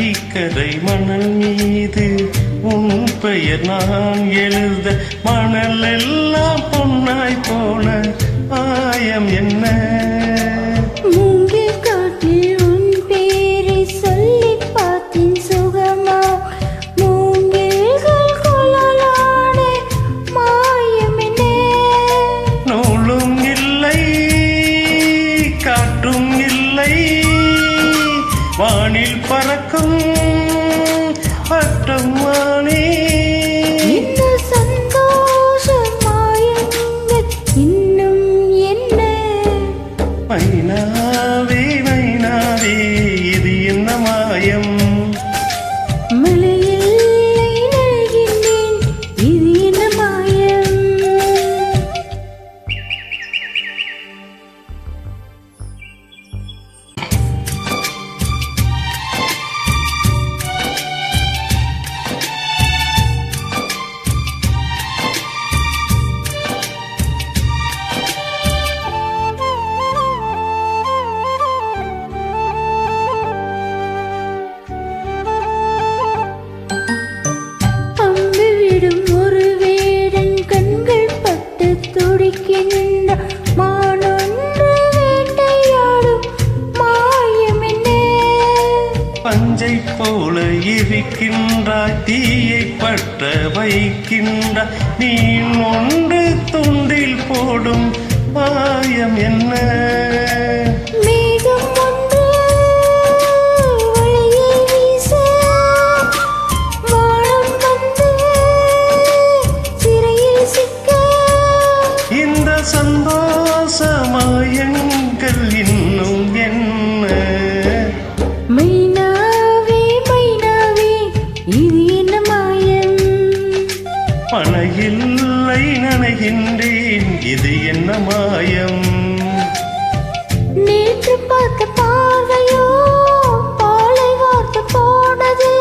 நதிக்கரை மணல் மீது உன் பெயர் நான் எழுத மணல் எல்லாம் பொன்னாய் போன ஆயம் என்ன? மூங்கில் காட்டில் உன் பேரை சொல்லி பார்த்தின் சுகமா? மூங்கில்கள் குழலாட மாயம் என்ன? நூலும் இல்லை காற்றும் இல்லை வானில் பறக்கும் பட்டம் வானே. இந்த சந்தோஷம் மாயங்கள் இன்னும் என்ன? மைனாவே மைனாவே இது என்ன மாயம்? மலையில்லை நல்கினேன் இது என்ன மாயம்? அம்பு விடும் ஒரு வேடன் கண்கள் பட்டு துடிக்கின்ற மானொன்று வேட்டையாடும் மாயம் என்ன? பஞ்சை போல இருக்கின்றாய் தீயை பற்ற வைக்கின்றாய் நீ ஒன்று துண்டில் போடும் மாயம் என்ன? மேகம் ஒன்று வழியை வீச வானம் வந்து சிறையில் சிக்க இந்த சந்தோஷ மாயங்கள் இன்னும் என்ன? மைனாவே மைனாவே இது என்ன மாயம்? மழையில்லை நனைகின்றேன் இது என்ன மாயம்? நேற்று பார்த்த பார்வையோ பாலை வார்த்து போனது.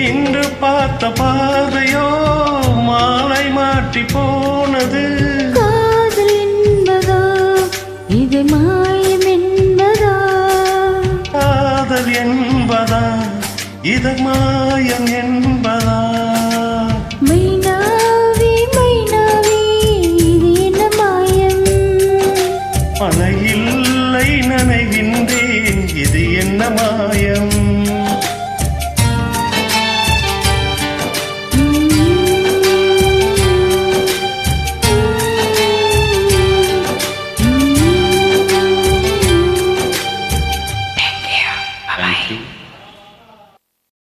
இன்று பார்த்த பார்வையோ மாலை மாற்றி போனது. காதல் என்பதா இது மாயம் என்பதா? காதல் என்பதா இது மாயம் என்பதா? மைனாவே மைனாவே இது என்ன மாயம்? மழையில்லை நனைகின்றேன் இது என்ன மாயம்?